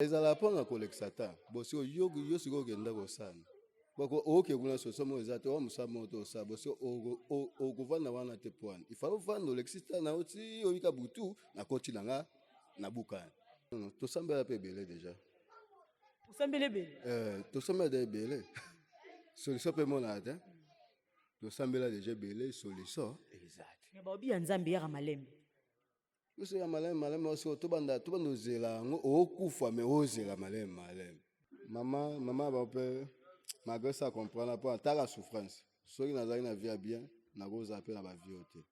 ezala pona kolekisata bosi yo siko kenda kosana bako oke kuna sosomo ezate wa musamo to sa bosi okuvanda wana te point il faut vendre l'existant na oti oyika butu na koti nanga na bukana to sambela pe belé déjà to sambela belé to sambela belé solution pe mona ta to sambela déjà belé solution exact ya ba obi nzambe ya malembe Uso ya malema oso tobanda zela ngo okufa me ozela malema. Mama ba pe malgré ça comprendre pas ta la souffrance. Soki nazali na vie bien na goza appel na ba vie ote.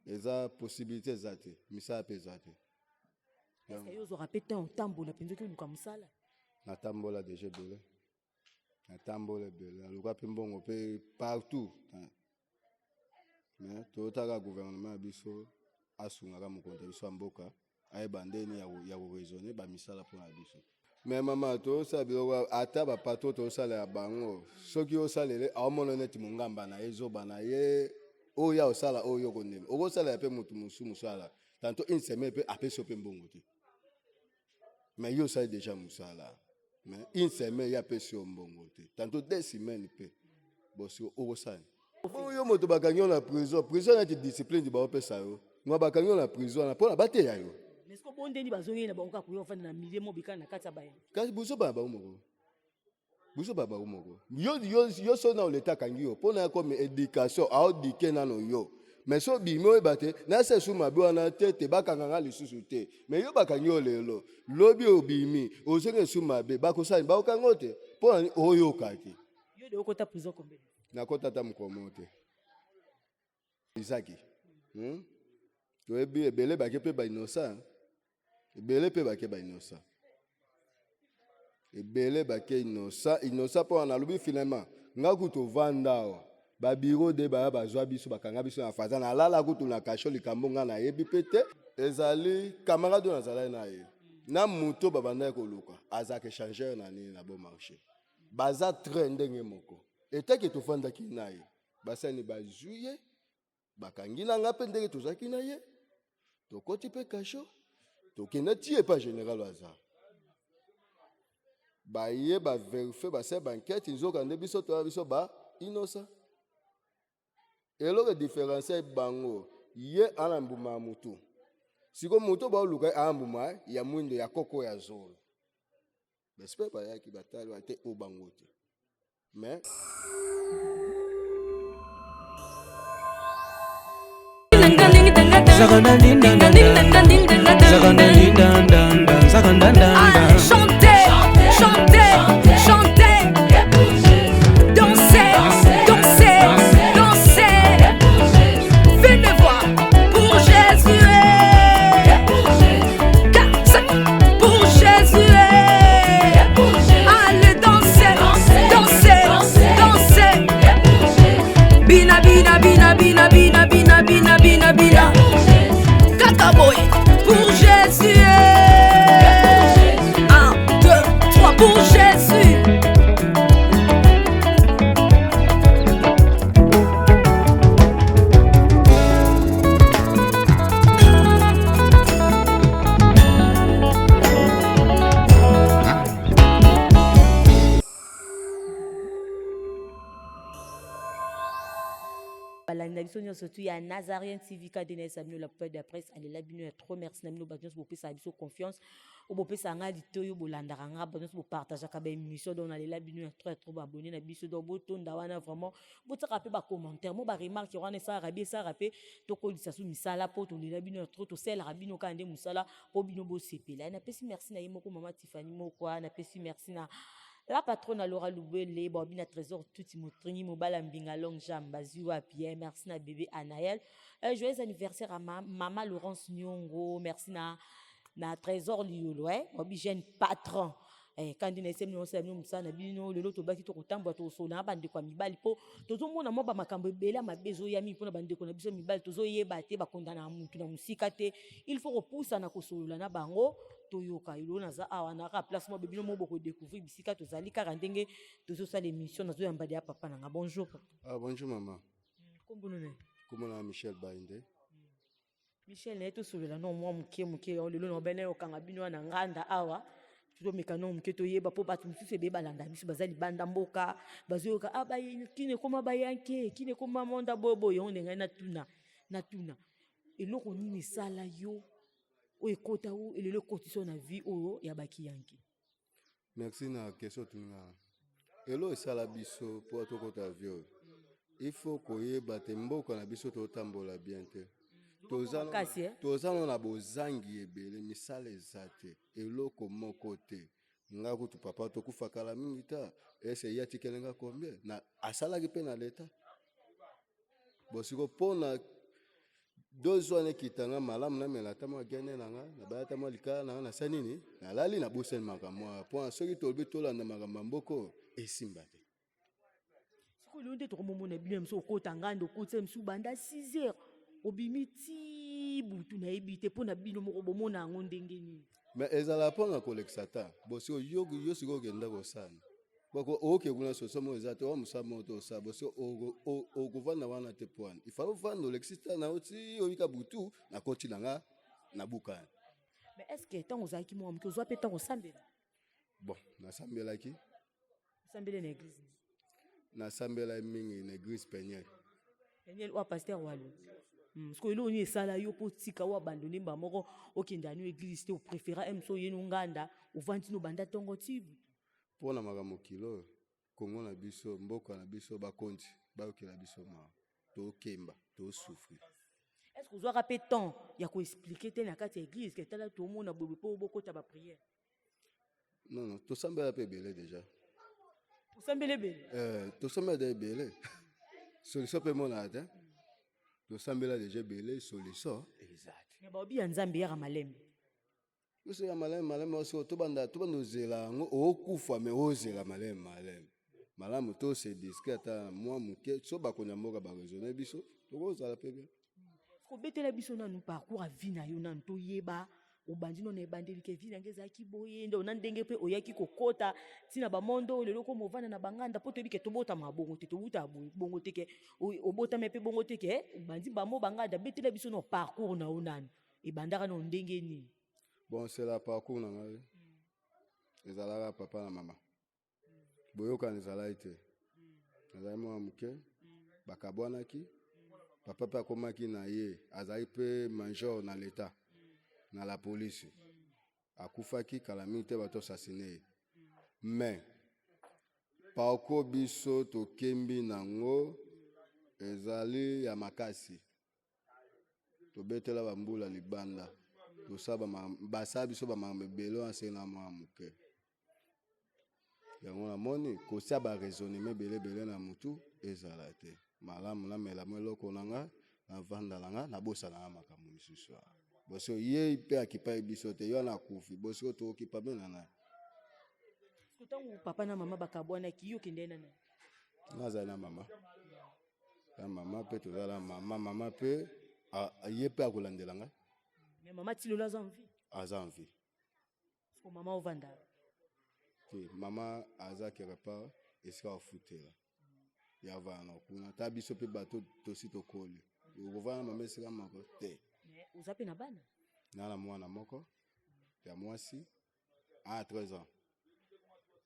Eza possibilité zate, misa pe zate. Est-ce que yo rapete en tambola penzo ki luka musala? Na tambola déjà belé. Na tambola belé, luka pe mbongo pe partout. Mais tout le gouvernement biso asungaka mokonzi biso mboka ayeba ndeni ya raisonner ba misala pour na biso mais mama to sa biloko ata ba pato to sala ya bango soki o salele aomona neti mongamba na ezoba na ye oya osala oyo kondema oko sala ya pe mutu musu musala tanto une semaine pe apeso pe mbongo te mais yo sala déjà musala mais une semaine ya peso mbongo te tanto 2 semaines pe bosi oko sala yo moto bakangi na prison na discipline di ba opesa yo ngwa bakangi na prison na pona bate ya yo mais est-ce que bondeni bazongi na bango ka kuyo fana na milieu mobika na kati ya baye kasi buso baba umoko yo so na leta kangi yo pona comme éducation a dike na no yo mais so bimo bate na se suma bi wana te bakanga nga lisusu te mais yo bakangi yo lelo lobi obimi ozenge suma be bakosani bakanga te pona oyo kaki yo de okota prison combien na kota ta mkomo te izaki to ebi ebele bake pe ba innocent ebele pe bake ba innocent ebele bake innocent po na lobi finalement nga kuto vanda ba bureau de ba bazwa biso bakanga biso na faza na lala kuto na kasho likambo nga na yebi pete ezali camarade na zala na ye na muto babanda ko luka azake changer na ni na bon marché baza train ndenge moko etaki tofanda ki na ye basani bazuye bakangi na nga pe ndenge tozaki na ye tokoti pe kasho tokenda tie pa général hasard baye ba vérifier ba se banquette izoka nde biso to biso ba innocent eloko différencier bango ye ana mbuma mutu siko mutu ba luka ambuma ya mwindo ya koko ya zolo bespé ba yaki batali wa te o bango te mais chantez, chantez, chantez, dansez, dansez, dansez, venez voir pour Jésus, pour Jésus, allez danser, danser, danser, bina bina bina bina bina bina bina bina bina. Kakaboy pour Jésus. 1, 2, 3 pour Jésus. Surtout il y a Nazarien TV KDNS amino la peur de la presse allez la bino trop merci namino bagnos bo pesa biso confiance o bo pesa nga litoyo bo landaka nga bagnos bo partager ka ba émission donc allez la bino trop abonné na biso donc bo tonda wana vraiment bo tsaka pe ba commentaire mo ba remarque wana ça rabi ça rapé to ko lisa sou misala po to la bino trop to sel rabino ka ndé musala po bino bo sepela na pesi merci na yemo ko mama Tiffany mo kwa na pesi merci na la patronne Laura Loubele, Bobina Trésor, tout Timotrini, Mobala Mbinga Long Jamba, Ziwa Pierre, merci na bébé Anaël. Joyeux anniversaire à maman Laurence Nyongo, merci na Trésor Liolo, Bobi jeune patron. Quand on essaie nous ça na bino le loto baki to kotamba to so na bande kwa mibali po tozo mona mo ba makambo bela mabezo ya mi pona bande ko na biso mibali tozo yeba te ba kondana mutu na musika te il faut repousser na kosolola na bango toyoka ilo na za awa na ka place mo bebino mo boko découvrir bisika tozali kaka ndenge tozo sa l'émission na zo yamba ya papa na nga bonjour papa. Ah bonjour maman. Kombo nene Kombo na Michel Bainde. Michel na tosolola no mwa moke lelo na bene okanga bino na nganda awa tozomeka no moke toyeba mpo bato mosusu ebe balanda biso baza libanda mboka bazoyoka kine koma bayanke kine koma monda bobo yango nde ngai natuna eloko nini esala yo oyo ekota o elelo ekotisa na vie oyo ya bakiyanke. Merci na question tuninga elo esala biso mpo tokota vie oyo il faut koyeba te mboka na biso totambola bien te toza na bozangi ebele misala eza te eloko moko te nga kutu papa tokufa kala mingi ta ese ya tikelenga combien na asalaki mpe na leta bosiko mpona dozwane kitanga malamu namela ata mwa gene nanga nabaya ata mwa likala nanga nasa nini nalali na bosani makambo mpo soki tolobi tolanda makambo mboko esimba te sikoyo lelo nde tokomomona bino mosu okota nganda okotisa mosu banda 6 heures obimi ti butu nayebi te mpo na bino moko bomona yango ndenge nini mais ezala mpona kolekisa ta bosiko yo sikoyo okenda kosana bako oke kuna soso mo eza te wa mosala mo to osala bosiko okovanda wana te po wana ifale ovanda olekisi ta na oti oyika butu nakoti nanga na bukana. mais est ce que ntango ozalaki mwa moke ozwa mpe ntango osambela bon nasambelaki osambele na église nasambela mingi na église Peniel wa pasteur walo sikoyo eloko nini esala yo mpo tika o abandone mba moko okende ano église te opréféra emso oyeno nganda ovandi no banda ntongo ti butu mpo na makambo kilo kongo na biso mboka na biso bakonzi bayokela biso mawa tokemba tosouffrir. est ce que ozwaka mpe temps ya koexplike te na kati ya église ke tala tomona boye mpo bokota bapriere non tosambela mpe ebele déjà osambela ebele tosambela da ebele solution mpe monaa te tosambela déjà ebele solution ezati me baobi ya nzambe yaka malembe biso ya maleme oso tobanda ozela yango okufa me ozela maleme malamu to se disque ata mwa moke so bakonya mboka baresone biso tokozala mpe bien kobetela biso nanu parcours ya vie na yo nanu toyeba obandi no na ebandeli ke vie nange ezalaki boye nde ona ndenge mpe oyaki kokota ntina bamondo oyo lelo koma ovanda na banganda mpo toyebi ke tobotama bongo te tobuta bongo te ke obotama mpe bongo te ke obandi bamo banganda betela biso no parcours na yo nanu ebandaka no ndenge nini. Bon, c'est la parcours na ngai ezalaka papa na mama boyokani ezalaki te nazali mwana moke bakabwanaki papa mpe akomaki na ye azali mpe major na leta na la police akufaki kala mingi te bato asasine ye mais parcours biso tokembi nango ezali ya makasi tobetela bambula libanda basala biso bamakambo ebele wana se na mwa moke yango namoni kosia baresonema ebelebele na motu ezala te malamu namela mo eloko na nga navanda na nga nabosana nga makambo misusu bosiko ye mpe akipai biso te yo nakufi bosiko tookipa me na naye ntango papa na mama bakabwanaki yo kende na naye nazali na mama mpe tozala mama mpe ye mpe akolandela nga mais mama ti lelo aza en vie ko mama ovanda te mama aza quelque part esika afutela ya vana kuna ta biso mpe bato tosi tokoli okovana mama esika moko te mais oza mpe na bana na mwana moko ya mwasi a 13 ans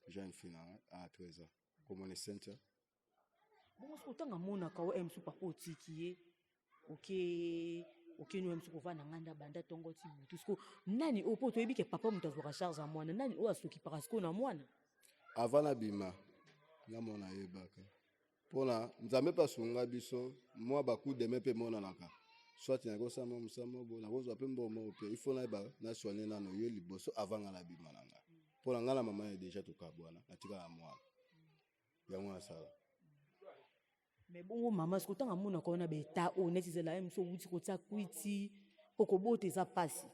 jeune fille a 13 ans komona Cynthia bongo soki otanga monaka o emsu papa otiki ye okeni oyo mosuku ovanda nganda banda ntongo ti butu siko nani oyo mpo toyebi ke papa moto azwaka charge ya mwana nani oyo asokipaka sikoyo na mwana avant nabima nga mona yebaka mpona nzambe mpe asunga biso mwa bakudeme mpe monanaka soit nakosala mwa mosamo bo nakozwa mpe mbomo mpe ifo nayeba naswane nano ye liboso avant nga nabima na nga mpona nga na mama ye deja tokabwana natikala mwana yango nasala mais bongo mama siko otanga monaka wana beta oyo neti ezala ye mosu owuti kotia kwiti mpo kobota eza mpasi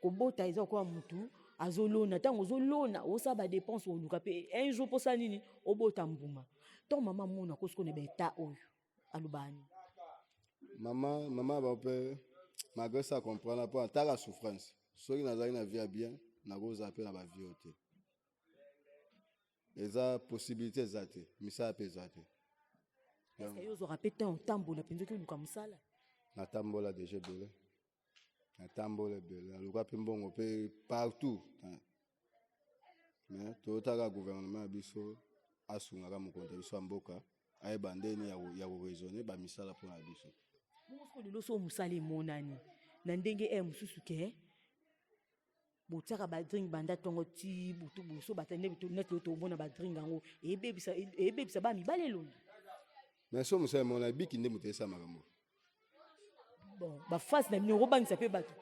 kobota eza kokoa motu azolona ntango ozolona osala badepense oluka mpe un jour mposa nini obota mbuma ntango mama monaka siko na beta oyo alobani mama bape malgré ça comprendre mpo ataka souffrance soki nazali na vie ya bien nakozala mpe na bavie oyo te eza possibilité eza te misala mpe eza te yo ozwaka mpe ntan otambola mpenza oki oluka mosala natambola deja ebele atambola ebele aluka mpe mbongo mpe partout. Mais totaka gouvernement ya biso asungaka mokonzi ya biso ya mboka ayeba ndeni ya koraisonne bamisala mpona biso. bongo lelo so mosala emonani na ndenge mosusu ke botiaka badrink banda ntongo ti butu boso batande neti tomona badrink yango eyebebisa bamibale elongi. Mais so mosala emona biki nde moto esala makambo. Bon bafasi na bino okobangisa mpe bato.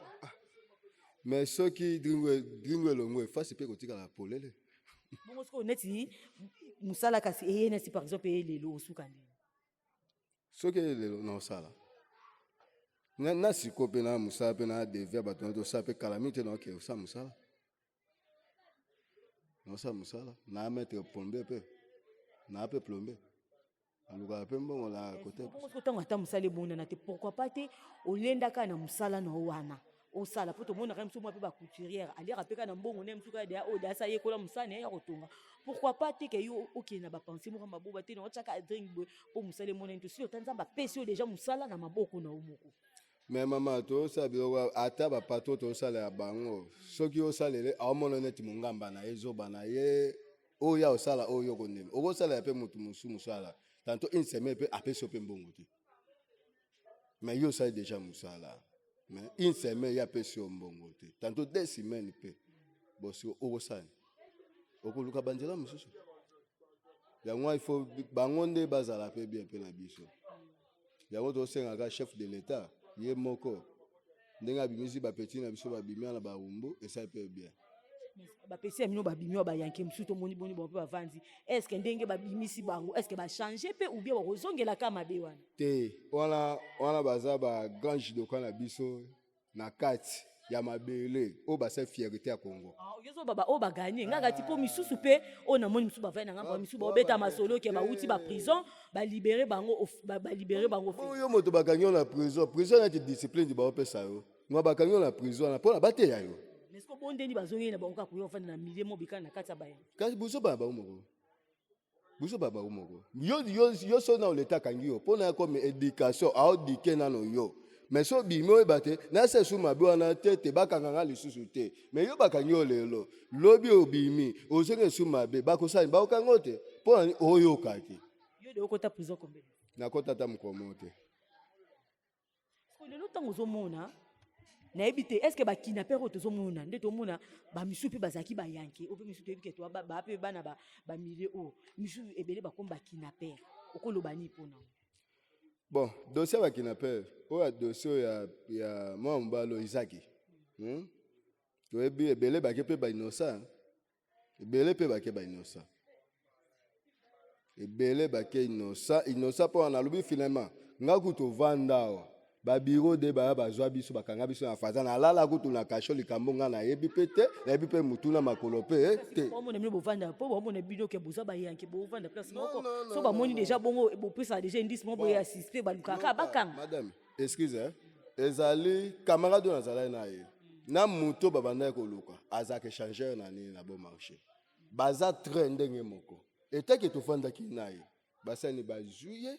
Mais soki dringo elongo efasi mpe kotikala polele. bongo sikoyo neti mosala kasi eye neti par exemple eye lelo osuka ndeni. Soki lelo na osala na siko mpe na mosala mpe na devia bato na tosala mpe kalami te naoke osala mosala na maître plombe mpe na mpe plombe alukaka mpe mbongo na kote. bongo siko ntango ata mosala ebondana te pourquoi pas te olendaka na mosala na wana osala po tomonaka mosu mwa mpe bacouturière aliaka mpe ka na mbongo ne mosu kaka deya oyo dasa yekola mosala na ye ya kotonga. pourquoi pas te ke yo okende na bapense moko maboba te na otyaka drink boye mpo mosala emonani to sili ota nzambe apesi yo deja mosala na maboko na yo moko. Mais mama tosala biloko ata bapato tosala ya bango soki osalele aomona neti mongamba na ye ezoba na ye oyo ya osala oyo kondema okosala mpe motu mosu mosala tanto une semaine mpe apesi yo mpe mbongo te. Mais yo osali déjà mosala mais une semaine ya apesi yo mbongo te tanto 2 semaines mpe bosi okosala okoluka banzela mosusu yango ifo bango nde bazala mpe bien mpe na biso yango tosengaka chef de l'état ye moko ndenge abimisi bapeti na biso babimia na barumbu esali mpe bien. bapesi ya bino babimi oyo bayanke mosusu tomoni boni bango mpe bavandi estce ndenge babimisi bango estce bachange mpe ou bien bakozongelaka mabe wana te wana baza bagrand judoka na biso na kati ya mabele oyo basali fierté ya Congo. oyo baganye ngaka ti mpo misusu mpe oyo namoni misusu bavai na ngamba misusu baobeta masolo ke bauti baprison balibere bango oyo moto bakangi yo na prison neti discipline di baopesa yo nga bakangi yo na prison wana mpona bateya yo. mais siko bondeni bazongeli na bango kaka koya ofanda na milie mo bikana na kati ya bayani kasi buso bana bango moko yo so na oleta akangi yo mpona ya komi éducation aodike nano yo mais so bimi oyeba te nasa esu mabe wana te bakanganga lisusu te mais yo bakangi yo lelo lobi obimi ozongi esu mabe bakosali bakokanga yo te mpona oyokaki yo de okota prison combien nakota ta mokomo te. lelo ntango ozomona nayebi te estce bakinaper oyo tozomona nde tomona bamisu mpe bazalaki bayanke oyo mpe misu toyebi ke baa mpe bana bamilie oyo misu ebele bakomi bakinaper okoloba nini mpona bon dossier ya bakinaper oyo ya dossier ya mwa mobalo izaki toyebi ebele bake mpe bainosa ebele bake inosa mpo wana nalobi finalement nga kutu ovanda awa babiro de baya bazwa biso bakanga biso na faza nalala kutu na kasho likambo nga nayebi mpe te nayebi mpe mutu na makolo mpe te omona bino bovanda mpo bomona bino ke boza bayanke bovanda place moko so bamoni déjà bongo bopesa déjà indice moko boye assisté balukaka bakanga. madame excuse ezali camarade oyo nazalaki na ye na moto babandaki koluka azalaka échangeur na nini na bon marché baza très ndenge moko etaki tofandaki na ye basani bazwi ye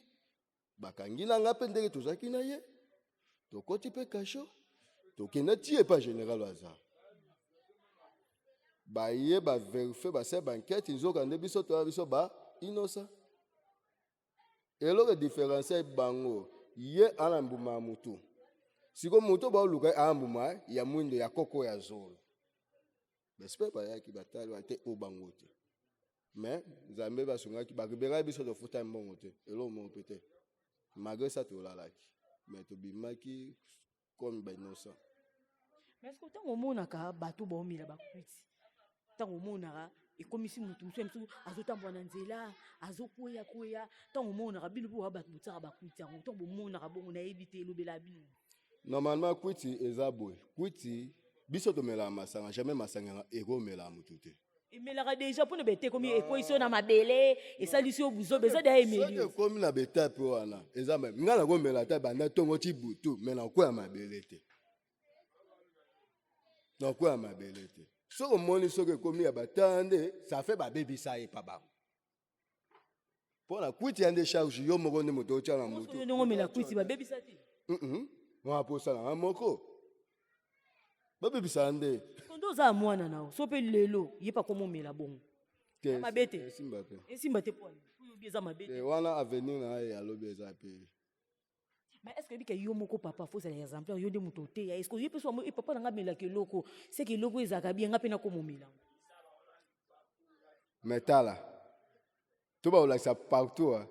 bakangi na nga mpe ndenge tozalaki na ye tokoti mpe kasho tokenda tie pa général aza baye baverifie basali bankete nzoka nde biso toya biso ba inosa eloko différencie bango ye ana mbuma ya mutu siko mutu baoluka ana mbuma ya mwindo ya koko ya zolo baspe bayaki batali bate o bango te mais nzambe basungaki bakibengaki biso tofuta mbongo te eloko moko mpe te malgré ça tolalaki mais tobimaki comme bainosa. mais est-ce que ntango omonaka bato baomela bakwiti ntango omonaka ekomisi motu mosu mosusu azotambola na nzela azokweya ntango omonaka bino mpo bato botiaka bakwiti yango ntango bomonaka bongo nayebi te elobela bino normalement kwiti eza boye kwiti biso tomelaka masanga jamais masanga ekomela motu te emelaka déjà mpona bete ekomi ekweyisi yo na mabele esalisi yo buzobe eza deya emeli ekomi na betape wana eza nga nakomela ta banda ntongo ti butu me nakweya mabele te soki omoni soki ekomi ya batala nde safe babebisa ye pa bango mpona kwiti ya nde charge yo moko nde moto otya na motu ndenge omela kwiti babebisa te wana posala nga moko babebisa nde Kondo za mwana nao. So pe lelo, yepa komo mela bongo. te Mabete. simba te Esimba te poani. Oyo bieza mabete. te wana avenir na ye alobi eza pe Mais est-ce que bika yo moko papa faut ça les exemplaires yo de muto te ya est-ce que yo pe so mo papa na ngamela ke loko c'est que loko ezaka bien ngape na komo mela. mais tala to baolakisa partout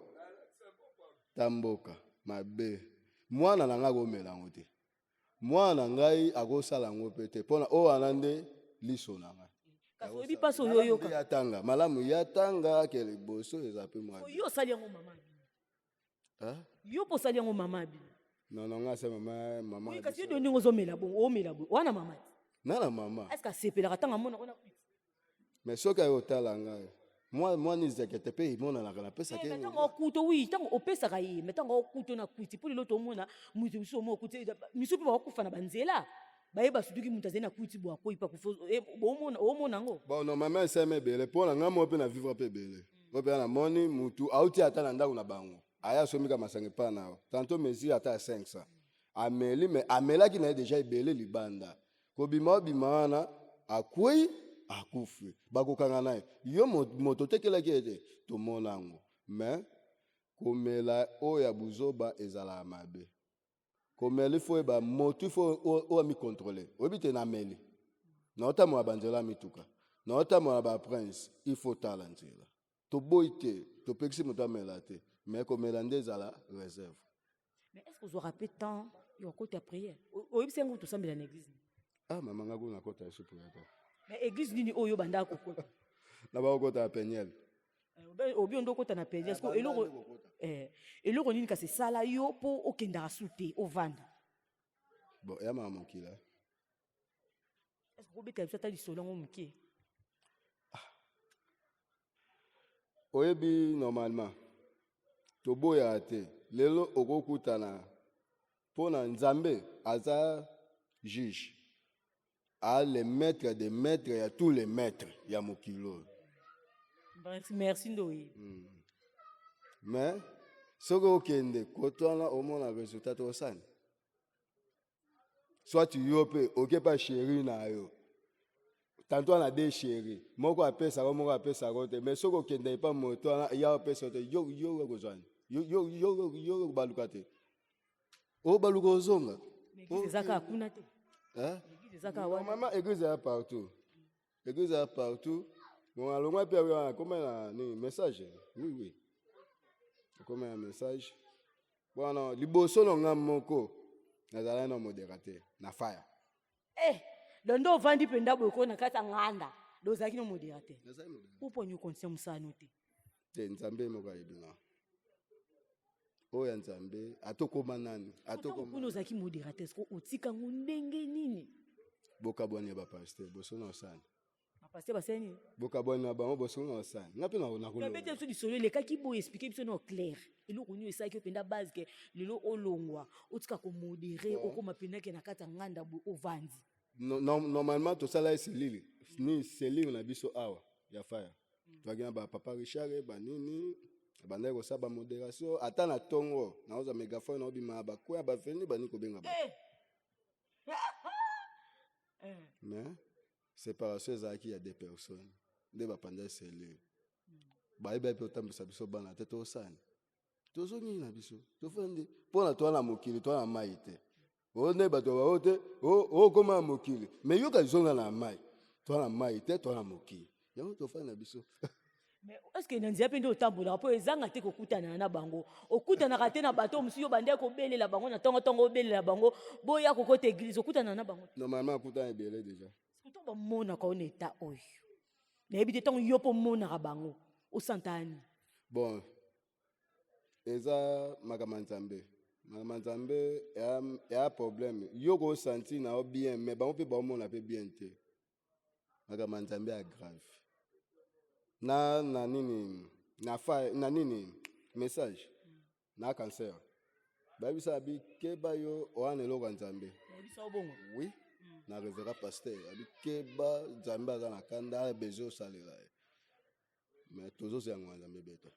tamboka mabe mwana na ngai akomela yango te mwana na ngai akosala yango mpe te mpona oyo wana nde liso na ngai Kasi oyebi mpasi oyo oyoka. yatanga malamu yatanga ke liboso eza mpe mwa Yo osali yango mama abi. Yo po osali yango mama abi. non ngai ase mama Oui, kasi yo ndenge ozomela bongo omela bongo wana mama. nana mama Est-ce que asepelaka tanga mona ona kuiti. mais soki ayo otala ngai mwana ezakete mpe emonanaka napesaki Mais tango okuto oui tango opesaka ye mais tango okuto na kuiti po lelo tomona mutu biso mo okuti misu pe bakufa na banzela bayeba sutuki mutu azali na kuiti bwa koyipa kufa omona ngo. bon normalement eseme ebele mpo na ngai mo mpe na vivre mpe ebele o mpe namoni mutu auti ata na ndako na bango aya asomika masanga epa na yo tanto mesure ata ya 500 ameli mais amelaki na ye deja ebele libanda kobima obima wana akwei akufi bakokanga na ye yo moto otekelaki ete tomona yango mais komela oyo ya buzoba ezalaka mabe komela ifo eba motu ifo oyo amikontrole oyebi te nameli naotambola banzela mituka naotambola baprince ifo tala nzela toboyi te topekisi moto amela te mais komela nde ezala réserve. Mais est-ce que vous aurez peu de temps yo côté prière oyebi sengo to sambela na église. Mama nga kuna kota yesu prière. Mais église nini oyo banda kokota. Na ba kota ya penyel. Obi ondo kota na penyel. Est-ce que eloko nini kasi sala yo po okenda asute ovanda. Bon ya mama mokila. Est-ce que obeta biso ta lisolongo mukie. Oyebi normalement toboya te lelo okokutana pona nzambe aza juge a les maîtres des maîtres ya tous les maîtres ya mokilo. Merci ndoyi. Mais soki okende kotwana omona résultat osani soit yo pe okepa chéri na yo tantôt na de chéri moko apesaka moko apesaka te mais soki okende epa moto wana ya opesa te yo kozwani yo baluka te o baluka ozonga Mais ezaka kuna te. Maman église est partout. L'église est partout. Bon, alors moi puis comment un message. Oui. Comment un message. Bon non, liboso no ngam moko. Nazala no modérateur, na fire. Londo vandi penda boko na kata nganda. Dozaki no modérateur. Upo nyu conscient musano te. Te nzambe moko ayebina. Oya nzambe atokoma nani? Atokoma. Kuno zaki modérateur ko otika ngundenge nini? Boka bwani ba pasteur boso na osani. Ba pasteur baseni. Boka bwani na bango boso na osani. Ngapi na Na bete so di solo le kaki bo expliquer biso no clair. Eloko nyu esaki penda base ke lelo olongwa otika ko modérer okoma penda ke na kata nganda bo ovandi. Normalement to sala selili ni selili na biso awa ya fire. Twagina ba papa Richard ba nini banda ko saba modération ata na tongo na oza mégaphone na obima ba kwa ba feni ba ni ko benga ba. Mais séparation ezalaki ya deux personnes nde bapanda selile bayebi mpe otambwisa biso bana te tosani tozongi na biso tofandi mpo na toa na mokili toa na mai te o nde bato bao te okoma na mokili mais yoka zonga na mai toa na mai te toa na mokili yango tofandi na biso. Mais est-ce que nanzia pende otambola po ezanga te kokutana na bango okutana te na bato musu yo bande ko belela bango na tongo belela bango boya kokota église okutana na bango normalement okutana ebele déjà surtout ba mona ka on état oyo na ebite tongo yo po mona ka bango o santani bon eza makama nzambe ya problème yo ko senti na bien mais bango pe ba mona pe bien te makama nzambe ya grave na nini na nini message na cancer babisa bi keba yo oana eloko nzambe babisa obongo oui na révérend pasteur abi keba nzambe aza na kanda bezo salela mais tozo se yango nzambe beta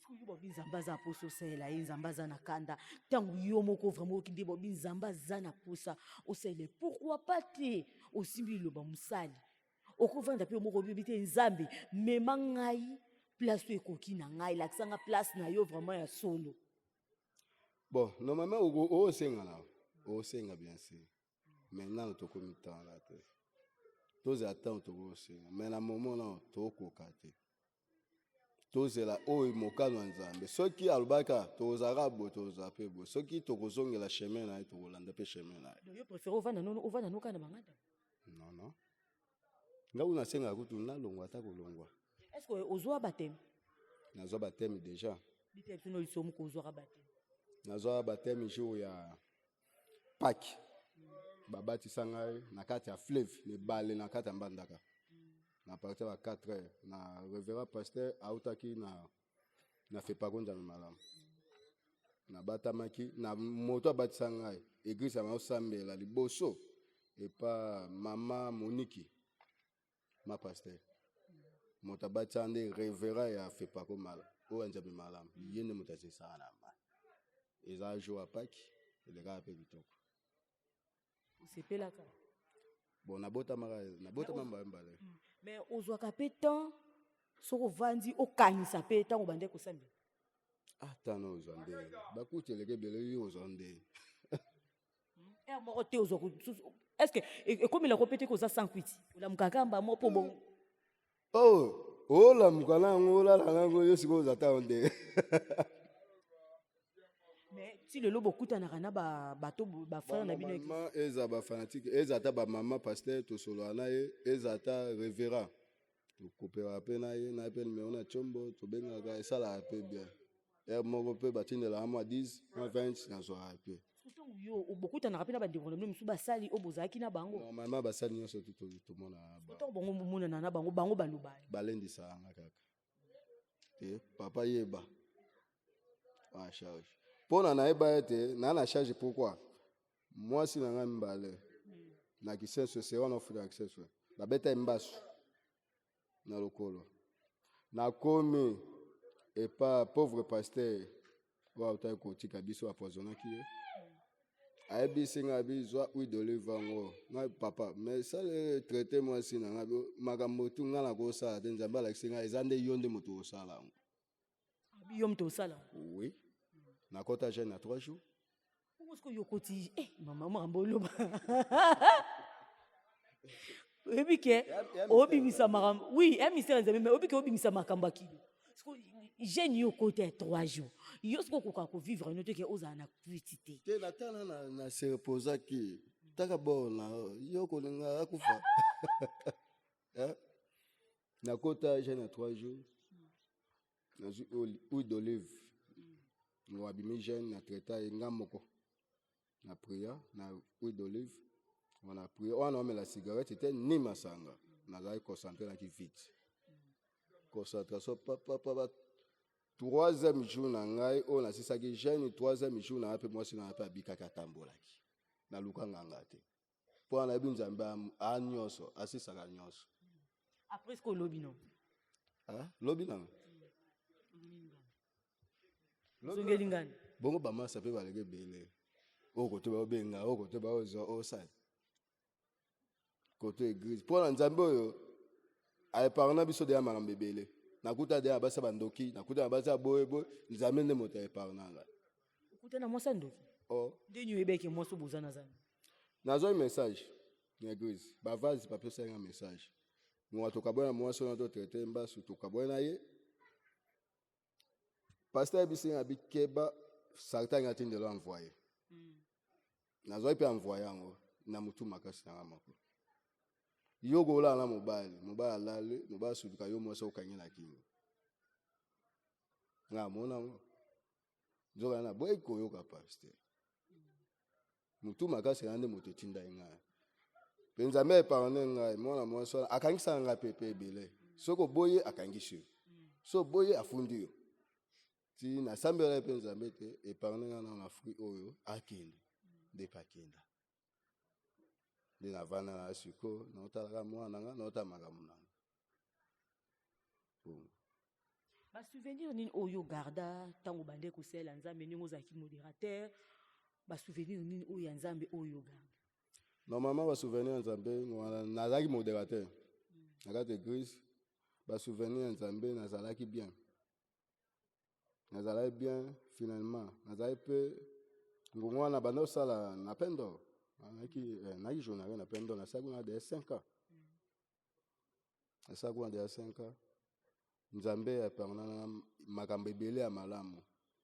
soki bobi nzambe aza poso osala ye nzambe aza na kanda ntango yo moko vraiment okinde bobi nzambe aza na posa osala pourquoi pas te osimbi liloba mosali okovanda mpe yo moko obi te nzambe mema ngai place oyo ekoki na ngai lakisanga place na yo vraiment ya solo. Bon, normalement, au senga bien sûr. Maintenant, tu as mis temps là. Tu as temps, tu as mais à un moment là, tu as kokate. Tu as là, oh, il m'a calmé nzambe. Ceux qui albaka, tu as arabo, tu as apebo. Ceux qui te kozonge la chemin là, tu as landa pe chemin là. Donc, je préfère ovana no kana mangada. Non, non. Nga una senga kutu na longwa ta kolongwa. Est-ce que ozoa batem? Nazo batem déjà. Bipe tuno lisomu ko ozoa batem. Nazo batem jour ya Pâques. Babati sangai na kati ya fleuve ne balé na kati ya mbandaka. Na partir à 4 heures na révérend pasteur autaki na fait pas gonda malamu. Na batamaki na moto abati sangai église ya osambela liboso et pas maman Moniki ma pasteur. Moto abati ande révérend ya fait pas comme mal. O anjabi malamu. Yene mutaze sana ma. Eza jour à Pâques et les gars appellent bitoko. C'est pas là. Bon, na bota mamba mbale. Mais ozwaka pe temps soko vandi okanisa pe temps obande ko sambi. Ah, tano ozande. Bakuti leke bele yo ozande. Moko te ozoko. Est-ce que comme il a répété que ça sans quiti. La mukakamba mo po bon. Oh, la mukana ngola la ngo yo siko ozata onde. Mais si le lobo kuta na kana bato ba frère na bino église. Maman eza ba fanatique, eza ta ba maman pasteur to solo anaye, eza ta révérend. To kopera pe na ye na pe numéro na chombo to benga ga sala pe bien. Moko pe batine la mo 10, 20 na zo pe. Surtout yo obokuta na rapena ba développement musu ba sali obozaki na bango. Normalement ba sali nyoso to mona ba. Surtout bongo mona na bango baloba. Balendi sa nga kaka. Te papa yeba. Ah charge. Pona na eba ete na charge pourquoi moi si na nga mbale na kisenso c'est on offre accès la beta mbasu na lokolo na komi et pas pauvre pasteur wa uta ko tika biso appoisonner ki ayebi singa bizwa huile d'olive ngo na papa mais ça le traiter moi si na nga makambo tu nga na ko sala te nzamba la singa ezande yonde moto osala ngo yo mto osala oui. Na kota jeune à 3 jours. Pourquoi est-ce que yokoti maman mambolo Obi ke obi misamara oui un mystère mais obi ke obi misamara kambaki parce que jeune yokoti 3 jours yo ce ko ko vivre une autre que oza na activité te na tana na se reposa ki taka bona yoko ninga akufa na kota jeune à 3 jours na huile d'olive nous abîmé jeune na traita ngamoko na prière na huile d'olive on a prié on a mis la cigarette c'était ni masanga na la concentré na ki vite concentration papa 3e jour na ngai on a sisa ki jeune 3e jour na pe moi sina pa bikaka tambolaki na lukanga ngate pour na binzamba a nyoso asisa ka nyoso après ce que lobi non ah lobi non Zongelingani. Bongo bama sape baleke bele. Oko to ba benga, oko to ba ozo osai. Koto église. Pour na nzambe oyo ay parna biso de makambe bele. Nakuta de abasa bandoki, nakuta abasa boyebo, nzambe nde moto ay parna nga. Kuta na mwasa ndoki. Oh. Denyu ebeke mwaso bozana zana. Nazo un message na église. Ba vaze papier ça un message. Nous to kabona mwaso na to traiter mbasu to kabona ye. Pasteur Bissin a dit que Sartan a de l'envoyer. Nazo pe envoyer ngo na mutu makasi na mako. Yogo la na mobile lale, mobile suduka yo mo so kanyela kingi. Nga mona ngo. Zoga na boy ko yo ka pasteur. Mutu makasi na nde moto tinda nga. Penza me parone nga mona mo so akangisa nga pepe bele. Soko boye akangisi. So boye afundi yo. Si na sambela penza mete épargner na fruit oyo akende de pakenda de na vana na siko na otala mwana nga na otama ka munanga Souvenir nini oyo garda tango bande kosala nzambe ndenge ozalaki modérateur souvenir nini oyo ya nzambe oyo garda Normalement, souvenir en Zambie, nazalaki modérateur. Nakati église, souvenir en Zambie, nazalaki bien. Nazalaki bien, finalement. Nazalaki peu, ngongwana bando sala na pendo. Naki journaliste na pendo, na sago na de 5 ans. Na sago na de 5 ans. Nzambe ya parna makambe belé ya malamu.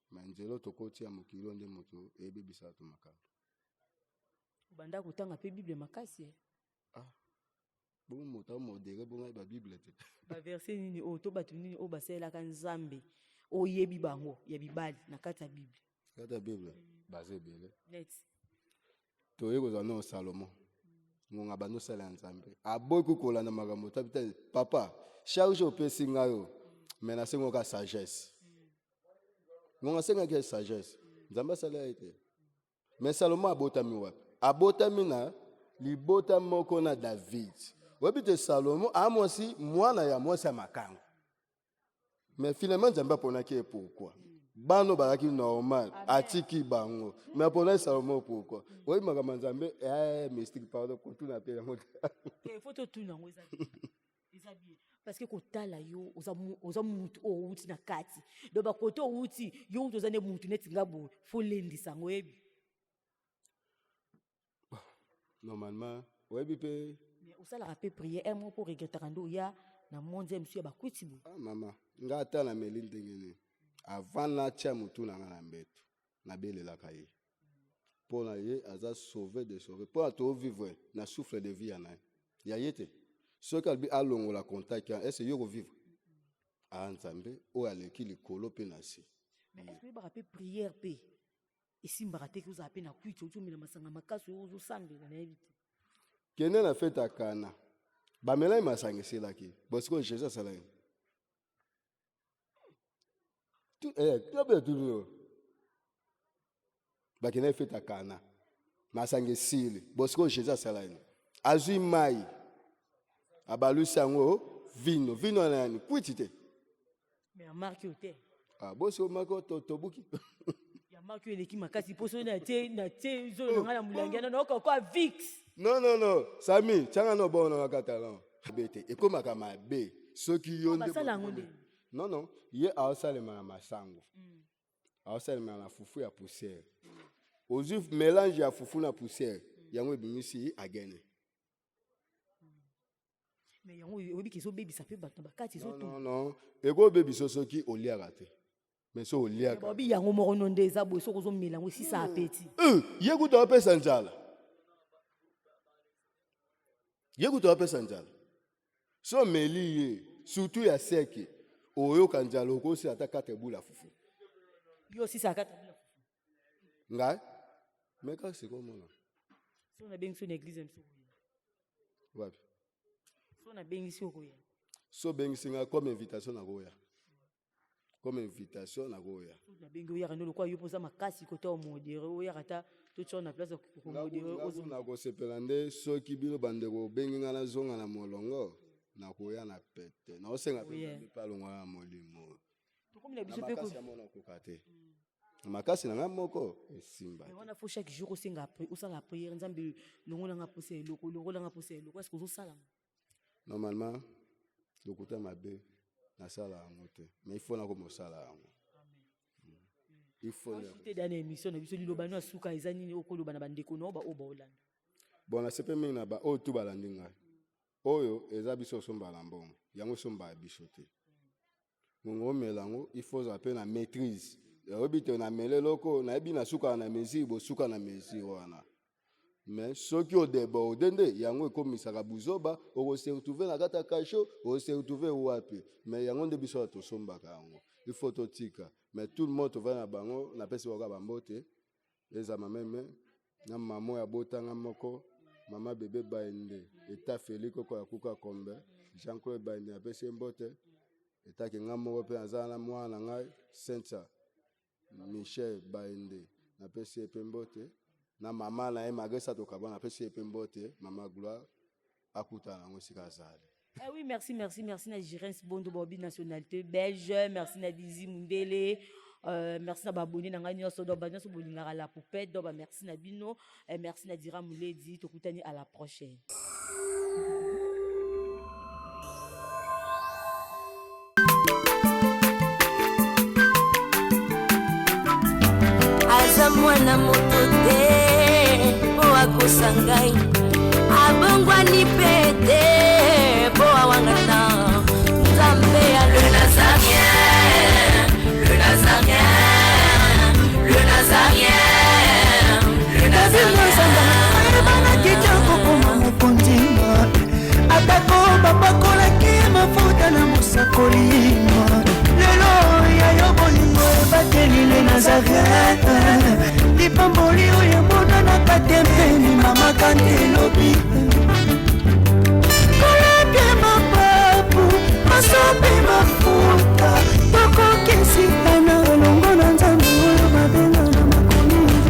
Ma nzelo tokoti ya mokilo nde moto ebebisa to makambo. Banda kotanga pe Bible makasi Bon moto modéré bon ba Bible te. Ba verset nini o to batu nini o basela kan Nzambe o yebi bango ya bibali na kata Bible. Kata Bible basé belé. Net. To yeko za no Salomon. Ngonga bando sala Nzambe. Aboku kolanda makambo tabita papa charge au pesi ngayo. Mais na sengo ka sagesse. Ngonga senga ka sagesse. Nzamba sala ite. Mais Salomon abotami wapi? Abotami na libota moko na David. Wabite Salomon amosi mwana ya mwasi ya makango. Mais finalement Nzamba ponaki pourquoi? Bano baraki normal atiki bango. Mais pona Salomon pourquoi? Oyi makambo Nzambe mystique pardon kotuna pe yango. Faut to tuna ngo ezabie. Parce que kotala yo oza mutu o uti na kati. Do ba koto uti yo uti ozane mutu neti ngabo fo lendisa ngo yebi. Normalement, ouais bipé. Mais au sala rapé prier un mot pour regretter ando ya na monde monsieur ba kwetibu. Ah maman, ngata na melinde ngene. Avant na tia mutu na ngana mbeto. Na belela kaye. Pour na ye aza sauver de sauver. Pour to vivre na souffle de vie ana. Ya yete. Ce kalbi alongo la contact est-ce yo vivre. A Nzambe o aleki likolo pe na si. Mais est-ce que ba rapé prière pe ici mbarate que vous appelez na kwiti otumela masanga makaso ozo sambela na evite. Kene na fête à Cana. Ba melai masanga selaki. Parce que Jésus sala. Tout tout. Ba kene fête à Cana. Masanga sile. Parce que Jésus sala. Azui mai. Abalu sango vino na ni kwiti te. Mais a marqué au terre. Ah boso mako tobuki. Marque l'équipe makasi poso na te zo na mulangana na ko vix. Non, Sami, tanga no bon na catalan. Bete, e koma kama be, soki yonde. Non, ye a osale na masango. A osale na fufu ya poussière. Ozu mélange ya fufu na poussière, yango ebimisi agene. Mais yango obi kiso baby ça peut battre bakati zo tout. Non, e go baby soki oliaka te. Mais so oliaka. Bobi yango moko nonde eza bo so kozo mela ngo si ça appétit. Ye kuto apesa njala. Yekuto apesa njala. So meli ye, surtout ya seki, oyo kanjala okosi ata 4 bula fufu. Yo si ça 4 bula fufu. Ngai? Mais quand c'est comme ça. So na bengi so na église mso. Wapi? So na bengi si okoya. So bengi singa comme invitation na goya. Comme invitation na goya. So na bengi oya no lokwa yo poza makasi kota o modéré oya kata to tso na place ko modéré ozo na ko sepelande so ki bino bandeko bengi ngana zonga na molongo na koya na pete. Na osenga pe pa longa na molimo. To comme na biso pe ko mona ko kate. Makasi na ngamoko esimba. Mais on a faut chaque jour osenga après osala prière nzambe longola nga poser loko longola nga poser loko est-ce que osala? Normalement lokuta mabe na sala ngote mais il faut na ko mosala yango. Il faut te dans émission na biso liloba no asuka ezani ni okoloba na bandeko no ba oba olanda. Bon na sepe mingi na ba o tu balandi ngai. Oyo eza biso somba la mbongo. Yango somba biso te. Ngongo melango il faut appeler na maîtrise. Obite na mele loko na ebi na suka na mezi bo suka na mezi wana. Mais soki o debo dende yango ekomisaka buzoba o se retrouver na kata kasho o se retrouver wapi. Mais yango nde biso to somba ka yango. Il faut to tika. Mais tout le monde va na bango na pesi waka bambote. Eza mameme na mamo ya botanga moko mama bébé baende eta Félix ko ya kuka kombe Jean-Claude baende na pesi mbote eta ke ngamo pe azana mwana ngai Saint Michel baende na pesi pembote na mama na ye magresa to kabana pesi pembote mama gloire akuta na ngosika zale Oui, merci na Jirens Bondo Bobi nationalité belge, merci na Dizi Mundele, merci na baboni na ngani nyonso do banyo so bolingaka la poupette do ba merci na bino, merci na Dira Muledi tokutani à la prochaine. Aza mwana moto te po akosa ngai abongwani pe